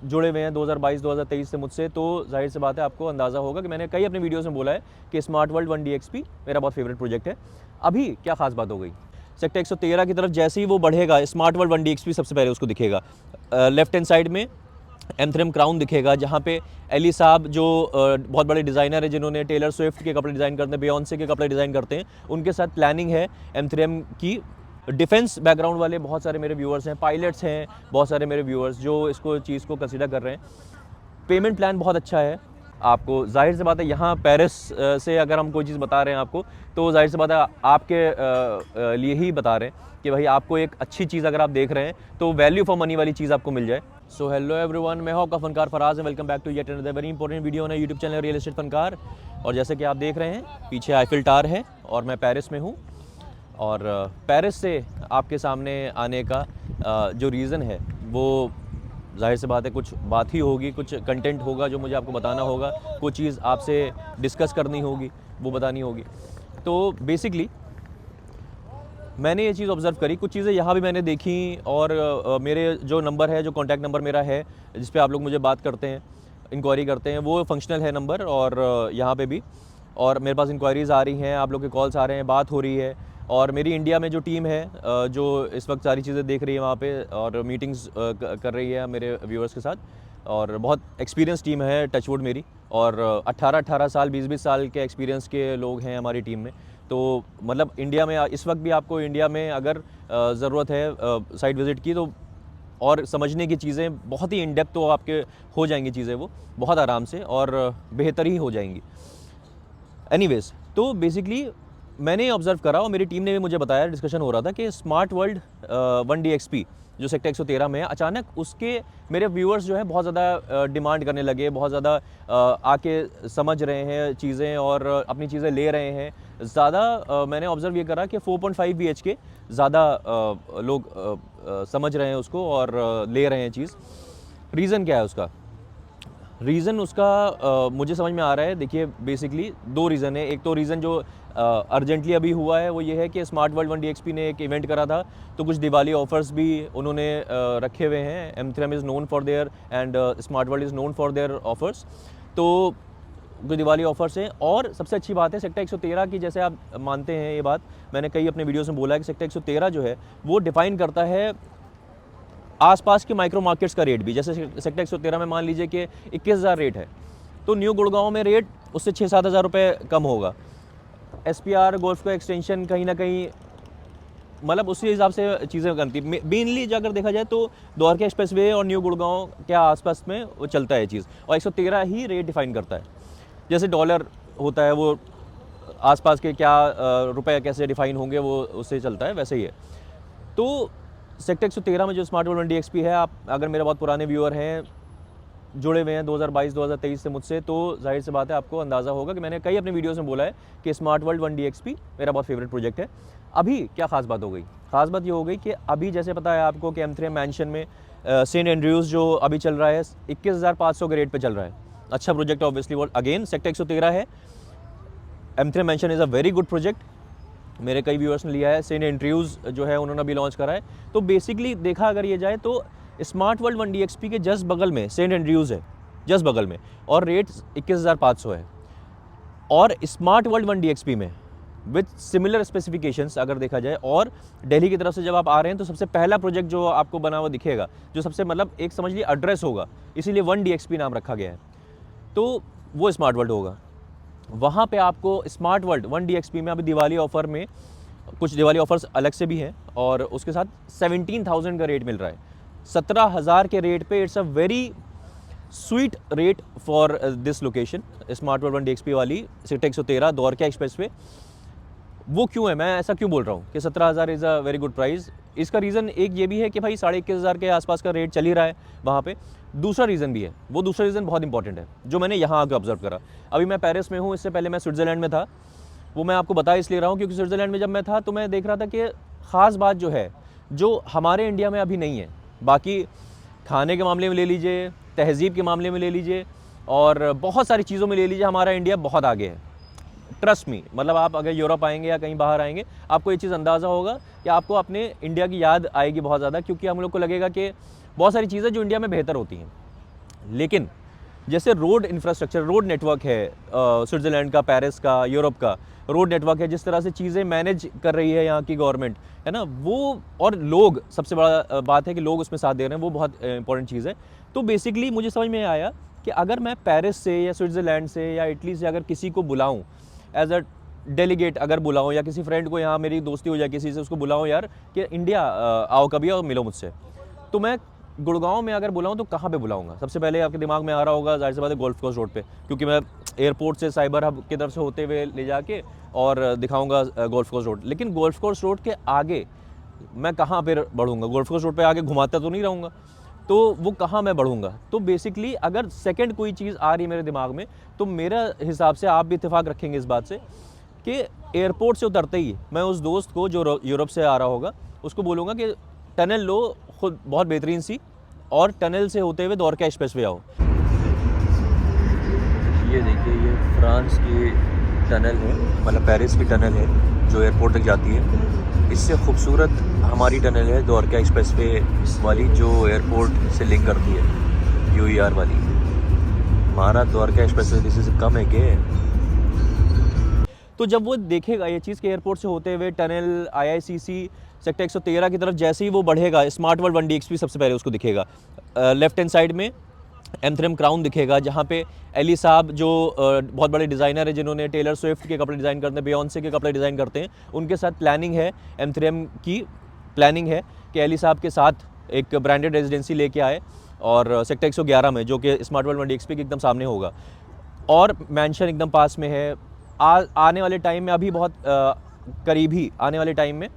जुड़े हुए हैं 2022-2023 से मुझसे, तो जाहिर सी बात है आपको अंदाज़ा होगा कि मैंने कई अपने वीडियोज़ में बोला है कि स्मार्ट वर्ल्ड 1DXP मेरा बहुत फेवरेट प्रोजेक्ट है। अभी क्या खास बात हो गई, सेक्टर 113 की तरफ जैसे ही वो बढ़ेगा, स्मार्ट वर्ल्ड 1DXP सबसे पहले उसको दिखेगा। लेफ्ट हैंड साइड में एम3 क्राउन दिखेगा, जहाँ पे एली साहब जो बहुत बड़े डिज़ाइनर है, जिन्होंने टेलर स्विफ्ट के कपड़े डिज़ाइन करते हैं, बियॉन्से के कपड़े डिज़ाइन करते हैं, उनके साथ प्लानिंग है एम3 की। डिफेंस बैकग्राउंड वाले बहुत सारे मेरे व्यूअर्स हैं, पायलट्स हैं बहुत सारे मेरे व्यूअर्स जो इसको चीज़ को कंसिडर कर रहे हैं। पेमेंट प्लान बहुत अच्छा है आपको, जाहिर सी बात है यहाँ पेरिस से अगर हम कोई चीज़ बता रहे हैं आपको, तो जाहिर सी बात है आपके लिए ही बता रहे हैं कि भाई आपको एक अच्छी चीज़ अगर आप देख रहे हैं तो वैल्यू फॉर मनी वाली चीज़ आपको मिल जाए। सो हेलो एवरीवन, मैं हूं आपका Funkaar Faraz and welcome back to yet another very important video on YouTube channel real estate Funkaar. और जैसे कि आप देख रहे हैं पीछे आईफिल टावर है और मैं पेरिस में हूँ। और पेरिस से आपके सामने आने का जो रीज़न है वो जाहिर सी बात है कुछ बात ही होगी, कुछ कंटेंट होगा जो मुझे आपको बताना होगा, कुछ चीज़ आपसे डिस्कस करनी होगी, वो बतानी होगी। तो बेसिकली मैंने ये चीज़ ऑब्ज़र्व करी, कुछ चीज़ें यहाँ भी मैंने देखी और मेरे जो नंबर है, जो कॉन्टैक्ट नंबर मेरा है जिस पे आप लोग मुझे बात करते हैं, इंक्वायरी करते हैं, वो फंक्शनल है नंबर और यहाँ पे भी। और मेरे पास इंक्वायरीज़ आ रही हैं, आप लोग के कॉल्स आ रहे हैं, बात हो रही है। और मेरी इंडिया में जो टीम है जो इस वक्त सारी चीज़ें देख रही है वहाँ पे और मीटिंग्स कर रही है मेरे व्यूअर्स के साथ, और बहुत एक्सपीरियंस टीम है टचवुड मेरी। और 18-18 साल 20-20 साल के एक्सपीरियंस के लोग हैं हमारी टीम में। तो मतलब इंडिया में इस वक्त भी आपको इंडिया में अगर ज़रूरत है साइट विज़िट की तो और समझने की चीज़ें बहुत ही इन डेप्थ तो आपके हो जाएंगी, चीज़ें वो बहुत आराम से और बेहतर ही हो जाएंगी। एनीवेज़, तो बेसिकली मैंने ऑब्ज़र्व करा और मेरी टीम ने भी मुझे बताया, डिस्कशन हो रहा था कि स्मार्ट वर्ल्ड 1DXP जो सेक्टर 113 में है, अचानक उसके मेरे व्यूअर्स जो है बहुत ज़्यादा डिमांड करने लगे, बहुत ज़्यादा आके समझ रहे हैं चीज़ें और अपनी चीज़ें ले रहे हैं ज़्यादा। मैंने ऑब्ज़र्व ये करा कि 4.5 BHK ज़्यादा लोग समझ रहे हैं उसको और ले रहे हैं चीज़। रीज़न क्या है उसका? रीज़न उसका मुझे समझ में आ रहा है। देखिए बेसिकली दो रीज़न है। एक तो रीज़न जो अर्जेंटली अभी हुआ है वो ये है कि स्मार्ट वर्ल्ड 1DXP ने एक इवेंट करा था, तो कुछ दिवाली ऑफर्स भी उन्होंने रखे हुए हैं। एम3 is known for their and Smart World is known for their offers. तो जो दिवाली ऑफर्स हैं, और सबसे अच्छी बात है सेक्टर 113 की, जैसे आप मानते हैं ये बात, मैंने कई अपने वीडियोज़ में बोला है कि सेक्टर 113 जो है वो डिफ़ाइन करता है आसपास के माइक्रो मार्केट्स का रेट भी। जैसे सेक्टर 113 में मान लीजिए कि 21,000 रेट है, तो न्यू गुड़गांव में रेट उससे 6-7 हज़ार रुपये कम होगा। SPR गोल्फ का एक्सटेंशन कहीं ना कहीं मतलब उसी हिसाब से चीज़ें बनती है। मेनली जो अगर देखा जाए तो द्वारका एक्सप्रेसवे और न्यू गुड़गांव के आसपास में वो चलता है चीज़, और 113 ही रेट डिफ़ाइन करता है। जैसे डॉलर होता है वो आसपास के क्या रुपए कैसे डिफ़ाइन होंगे वो उससे चलता है, वैसे ही है। तो सेक्टर 113 में जो स्मार्ट वर्ल्ड 1DXP है, आप अगर मेरे बहुत पुराने व्यूअर हैं, जुड़े हुए हैं 2022-2023 से मुझसे, तो जाहिर सी बात है आपको अंदाज़ा होगा कि मैंने कई अपने वीडियोज़ में बोला है कि स्मार्ट वर्ल्ड 1DXP मेरा बहुत फेवरेट प्रोजेक्ट है। अभी क्या ख़ास बात हो गई? ख़ास बात ये हो गई कि अभी जैसे पता है आपको कि एम3 मैंशन में सेंट एंड्रयूज़ जो अभी चल रहा है 21,500 के रेट पे चल रहा है। अच्छा प्रोजेक्ट ऑब्वियसली, वो अगेन सेक्टर 113 है। एम3 mansion is a very good project, मेरे कई व्यूअर्स ने लिया है। सेंट एंड्रयूज़ जो है उन्होंने अभी लॉन्च करा है। तो बेसिकली देखा अगर ये जाए तो स्मार्ट वर्ल्ड 1DXP के जस्ट बगल में सेंट एंड्रयूज़ है, जस्ट बगल में, और रेट 21,500 है। और स्मार्ट वर्ल्ड 1DXP में विथ सिमिलर स्पेसिफिकेशंस अगर देखा जाए, और दिल्ली की तरफ से जब आप आ रहे हैं तो सबसे पहला प्रोजेक्ट जो आपको बना हुआ दिखेगा, जो सबसे मतलब एक समझ लीजिए एड्रेस होगा, इसीलिए 1DXP नाम रखा गया है, तो वो स्मार्ट वर्ल्ड होगा। वहाँ पे आपको स्मार्ट वर्ल्ड 1DXP में अभी दिवाली ऑफ़र में कुछ दिवाली ऑफर्स अलग से भी हैं, और उसके साथ 17,000 का रेट मिल रहा है। 17,000 के रेट पे it's a very sweet rate for this location. Smart world 1DXP वाली सेक्टर 113 द्वारका एक्सप्रेस पे। वो क्यों है, मैं ऐसा क्यों बोल रहा हूँ कि 17,000 is a very good price? इसका रीज़न एक ये भी है कि भाई 21,500 के आसपास का रेट चल ही रहा है वहाँ पे। दूसरा रीज़न भी है, वो दूसरा रीज़न बहुत इंपॉर्टेंट है जो मैंने यहाँ आकर ऑब्जर्व करा। अभी मैं पेरिस में हूँ, इससे पहले मैं स्विट्ज़रलैंड में था। वो मैं आपको बता इसलिए रहा हूँ क्योंकि स्विट्ज़रलैंड में जब मैं था तो मैं देख रहा था कि ख़ास बात जो है, जो हमारे इंडिया में अभी नहीं है। बाकी खाने के मामले में ले लीजिए, तहज़ीब के मामले में ले लीजिए, और बहुत सारी चीज़ों में ले लीजिए, हमारा इंडिया बहुत आगे है। ट्रस्ट मी, मतलब आप अगर यूरोप आएंगे या कहीं बाहर आएंगे, आपको ये चीज़ अंदाज़ा होगा कि आपको अपने इंडिया की याद आएगी बहुत ज़्यादा, क्योंकि हम लोग को लगेगा कि बहुत सारी चीज़ें जो इंडिया में बेहतर होती हैं। लेकिन जैसे रोड इंफ्रास्ट्रक्चर, रोड नेटवर्क है स्विट्ज़रलैंड का, पेरिस का, यूरोप का रोड नेटवर्क है, जिस तरह से चीज़ें मैनेज कर रही है यहाँ की गवर्नमेंट, है ना, वो, और लोग, सबसे बड़ा बात है कि लोग उसमें साथ दे रहे हैं, वो बहुत इंपॉर्टेंट चीज़ है। तो बेसिकली मुझे समझ में आया कि अगर मैं पेरिस से या स्विट्ज़रलैंड से या इटली से अगर किसी को बुलाऊँ एज अ डेलीगेट, अगर बुलाऊँ, या किसी फ्रेंड को, यहाँ मेरी दोस्ती हो जाए किसी से, उसको बुलाऊँ यार कि इंडिया आओ कभी और मिलो मुझसे, तो मैं गुड़गांव में अगर बुलाऊं तो कहाँ पे बुलाऊंगा? सबसे पहले आपके दिमाग में आ रहा होगा जाहिर सी बात है गोल्फ कोर्स रोड पे, क्योंकि मैं एयरपोर्ट से साइबर हब की तरफ से होते हुए ले जाके और दिखाऊंगा गोल्फ कोर्स रोड। लेकिन गोल्फ कोर्स रोड के आगे मैं कहाँ पे बढ़ूंगा? गोल्फ कोर्स रोड पे आगे घुमाता तो नहीं रहूँगा, तो वो कहाँ मैं बढ़ूंगा? तो बेसिकली अगर सेकेंड कोई चीज़ आ रही है मेरे दिमाग में, तो मेरा हिसाब से आप भी इत्तेफाक रखेंगे इस बात से कि एयरपोर्ट से उतरते ही मैं उस दोस्त को जो यूरोप से आ रहा होगा उसको बोलूँगा कि टनल लो खुद बहुत बेहतरीन सी, और टनल से होते हुए द्वारका एक्सप्रेस वे आओ। ये देखिए, ये फ्रांस की टनल है, मतलब पेरिस की टनल है जो एयरपोर्ट तक जाती है। इससे खूबसूरत हमारी टनल है द्वारका एक्सप्रेस वे वाली, जो एयरपोर्ट से लिंक करती है, यूईआर वाली। हमारा द्वारका एक्सप्रेस वे किसी से कम है क्या? तो जब वो देखेगा ये चीज़ के एयरपोर्ट से होते हुए टनल, आईआईसीसी, सेक्टर 113 की तरफ जैसे ही वो बढ़ेगा, स्मार्ट वर्ल्ड 1DXP सबसे पहले उसको दिखेगा। लेफ्ट हैंड साइड में एम्थ्रेम क्राउन दिखेगा, जहाँ पे एली साहब जो बहुत बड़े डिज़ाइनर है, जिन्होंने टेलर स्विफ्ट के कपड़े डिज़ाइन करते हैं, बियॉन्से के कपड़े डिज़ाइन करते हैं, उनके साथ प्लानिंग है, एम्थ्रेम की प्लानिंग है कि एली साहब के साथ एक ब्रांडेड रेजिडेंसी लेके आए, और सेक्टर 111 में, जो कि स्मार्ट वर्ल्ड 1DXP के एकदम सामने होगा, और मैंशन एकदम पास में है। आने वाले टाइम में, अभी बहुत करीब ही आने वाले टाइम में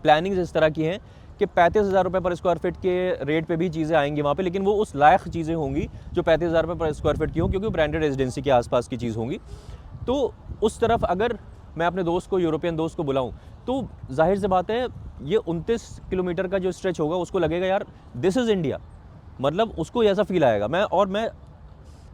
प्लानिंग्स इस तरह की हैं कि 35,000 रुपये पर स्क्वायर फीट के रेट पे भी चीज़ें आएंगी वहाँ पे, लेकिन वो उस लायक चीज़ें होंगी जो 35,000 रुपये पर स्क्वायर फीट की हों, क्योंकि ब्रांडेड रेजिडेंसी के आसपास की चीज़ होंगी। तो उस तरफ अगर मैं अपने दोस्त को, यूरोपियन दोस्त को बुलाऊँ, तो जाहिर सी बात है ये 29 किलोमीटर का जो स्ट्रेच होगा उसको लगेगा यार दिस इज़ इंडिया, मतलब उसको ऐसा फील आएगा। मैं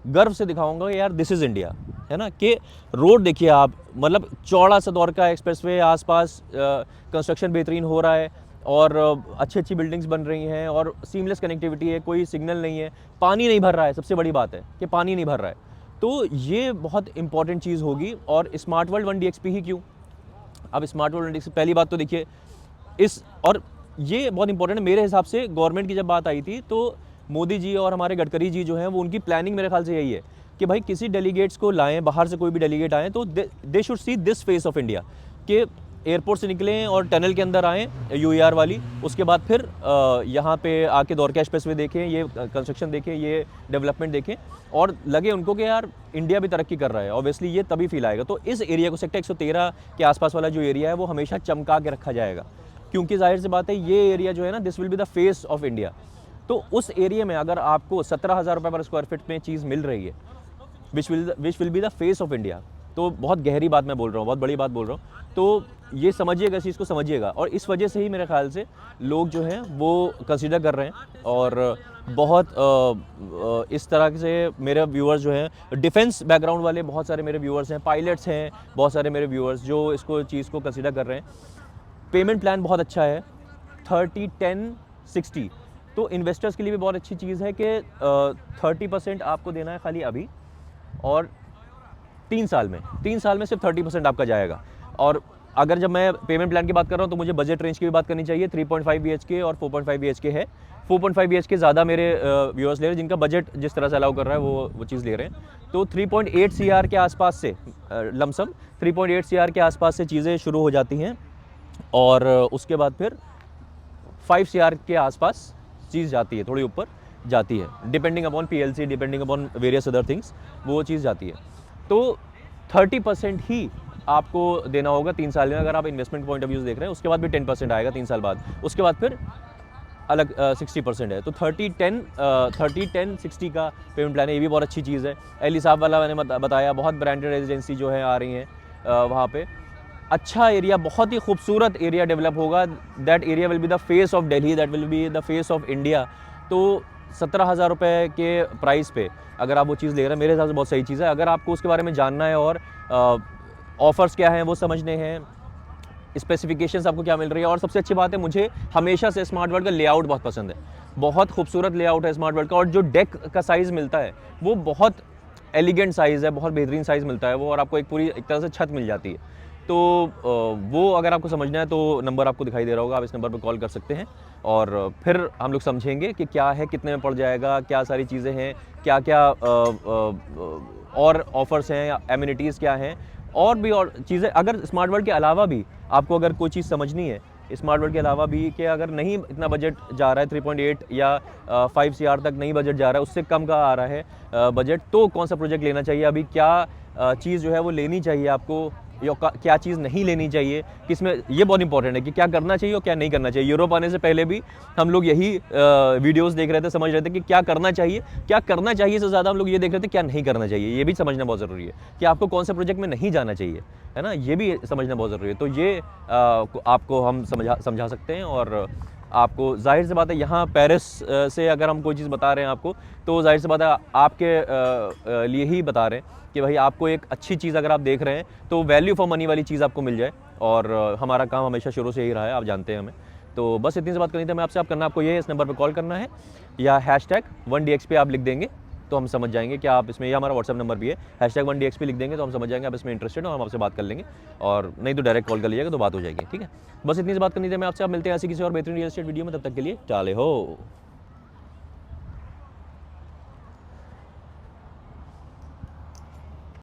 गर्व से दिखाऊंगा यार दिस इज़ इंडिया, है ना, कि रोड देखिए आप, मतलब चौड़ा सा द्वारका एक्सप्रेसवे, आसपास कंस्ट्रक्शन बेहतरीन हो रहा है, और अच्छी अच्छी बिल्डिंग्स बन रही हैं, और सीमलेस कनेक्टिविटी है, कोई सिग्नल नहीं है, पानी नहीं भर रहा है, सबसे बड़ी बात है कि पानी नहीं भर रहा है। तो ये बहुत इंपॉर्टेंट चीज़ होगी। और स्मार्ट वर्ल्ड 1DXP ही क्यों? अब स्मार्ट वर्ल्ड 1DXP, पहली बात तो देखिए और ये बहुत इंपॉर्टेंट है मेरे हिसाब से। गवर्नमेंट की जब बात आई थी तो मोदी जी और हमारे गडकरी जी जो हैं, वो उनकी प्लानिंग मेरे ख्याल से यही है कि भाई किसी डेलीगेट्स को लाएं, बाहर से कोई भी डेलीगेट आए तो they should see this face of India, कि एयरपोर्ट से निकलें और टनल के अंदर आएँ यूईआर वाली, उसके बाद फिर यहाँ पे आके द्वारका एक्सप्रेसवे देखें, ये कंस्ट्रक्शन देखें, ये डेवलपमेंट देखें, और लगे उनको कि यार इंडिया भी तरक्की कर रहा है। ऑब्वियसली ये तभी फील आएगा। तो इस एरिया को, सेक्टर 113 के आसपास वाला जो एरिया है, वो हमेशा चमका के रखा जाएगा, क्योंकि जाहिर सी बात है ये एरिया जो है ना, this will be the face of India. तो उस एरिया में अगर आपको 17,000 रुपये पर स्क्वायर फीट में चीज़ मिल रही है, which will be the face of India, तो बहुत गहरी बात मैं बोल रहा हूँ, बहुत बड़ी बात बोल रहा हूँ। तो ये समझिएगा, इस चीज़ को समझिएगा, और इस वजह से ही मेरे ख्याल से लोग जो हैं वो कंसिडर कर रहे हैं। और बहुत इस तरह से मेरे व्यूअर्स जो हैं, डिफेंस बैकग्राउंड वाले बहुत सारे मेरे व्यूअर्स हैं, पायलट्स हैं बहुत सारे मेरे व्यूअर्स, जो इसको चीज़ को कंसिडर कर रहे हैं। पेमेंट प्लान बहुत अच्छा है, 30-10-60, तो इन्वेस्टर्स के लिए भी बहुत अच्छी चीज़ है कि 30% आपको देना है खाली अभी, और 3 साल में सिर्फ 30% आपका जाएगा। और अगर जब मैं पेमेंट प्लान की बात कर रहा हूँ तो मुझे बजट रेंज की भी बात करनी चाहिए। 3.5 BHK और 4.5 BHK है। 4.5 BHK ज़्यादा मेरे व्यूअर्स ले रहे हैं, जिनका बजट जिस तरह से अलाउ कर रहा है वो चीज़ ले रहे हैं। तो 3.8 CR के आसपास से लमसम 3.8 CR के आसपास से चीज़ें शुरू हो जाती हैं, और उसके बाद फिर 5 CR के आसपास चीज़ जाती है, थोड़ी ऊपर जाती है, depending upon PLC, depending upon various other things, वो चीज़ जाती है। तो 30% ही आपको देना होगा 3 साल में, अगर आप इन्वेस्टमेंट पॉइंट ऑफ व्यू से देख रहे हैं। उसके बाद भी 10% आएगा 3 साल बाद, उसके बाद फिर अलग 60% है। तो 30-10-60 का पेमेंट प्लान है, ये भी बहुत अच्छी चीज़ है। एली साहब वाला मैंने बताया, बहुत ब्रांडेड रेजिडेंसी जो है आ रही हैं वहाँ पे। अच्छा एरिया, बहुत ही खूबसूरत एरिया डेवलप होगा। That area will be the face of Delhi, that will be the face of India. तो 17,000 रुपये के प्राइस पे अगर आप वो चीज़ ले रहे हैं, मेरे हिसाब से बहुत सही चीज़ है। अगर आपको उसके बारे में जानना है और ऑफ़र्स क्या हैं वो समझने हैं, स्पेसिफिकेशंस आपको क्या मिल रही है। और सबसे अच्छी बात है, मुझे हमेशा से स्मार्ट वर्ल्ड का लेआउट बहुत पसंद है, बहुत खूबसूरत लेआउट है स्मार्ट वर्ल्ड का। और जो डेक का साइज़ मिलता है वो बहुत एलिगेंट साइज़ है, बहुत बेहतरीन साइज़ मिलता है वो, और आपको एक पूरी एक तरह से छत मिल जाती है। तो वो अगर आपको समझना है तो नंबर आपको दिखाई दे रहा होगा, आप इस नंबर पर कॉल कर सकते हैं और फिर हम लोग समझेंगे कि क्या है, कितने में पड़ जाएगा, क्या सारी चीज़ें हैं, क्या क्या और ऑफ़र्स हैं, एमिनिटीज़ क्या हैं, और भी और चीज़ें। अगर स्मार्ट वर्ल्ड के अलावा भी आपको अगर कोई चीज़ समझनी है, स्मार्ट वर्ल्ड के अलावा भी, कि अगर नहीं इतना बजट जा रहा है 3.8 या 5 CR तक नहीं बजट जा रहा है, उससे कम का आ रहा है बजट, तो कौन सा प्रोजेक्ट लेना चाहिए, अभी क्या चीज़ जो है वो लेनी चाहिए आपको, या क्या चीज़ नहीं लेनी चाहिए, किसमें, ये बहुत इंपॉर्टेंट है कि क्या करना चाहिए और क्या नहीं करना चाहिए। यूरोप आने से पहले भी हम लोग यही वीडियोस देख रहे थे, समझ रहे थे कि क्या करना चाहिए, क्या करना चाहिए से ज़्यादा हम लोग ये देख रहे थे क्या नहीं करना चाहिए। ये भी समझना बहुत ज़रूरी है कि आपको कौन से प्रोजेक्ट में नहीं जाना चाहिए, है ना, ये भी समझना बहुत ज़रूरी है। तो ये आपको हम समझा सकते हैं। और आपको जाहिर सी बात है, यहाँ पेरिस से अगर हम कोई चीज़ बता रहे हैं आपको, तो जाहिर सी बात है आपके लिए ही बता रहे हैं कि भाई आपको एक अच्छी चीज़ अगर आप देख रहे हैं तो वैल्यू फॉर मनी वाली चीज़ आपको मिल जाए। और हमारा काम हमेशा शुरू से यही रहा है, आप जानते हैं हमें। तो बस इतनी सी बात करनी थी मैं आपसे। आप करना आपको ये है, इस नंबर पर कॉल करना है या #1DXP आप लिख देंगे तो हम समझ जाएंगे कि आप इसमें, ये हमारा व्हाट्सएप नंबर भी है, #1DXP लिख देंगे तो हम समझ जाएंगे आप इसमें इंटरेस्टेड हो, हम आपसे बात कर लेंगे। और नहीं तो डायरेक्ट कॉल कर लीजिएगा तो बात हो जाएगी, ठीक है। बस इतनी सी बात करनी थी मैं आपसे। आप मिलते हैं ऐसी किसी और बेहतरीन रियल एस्टेट वीडियो में, तब तक के लिए टाले हो।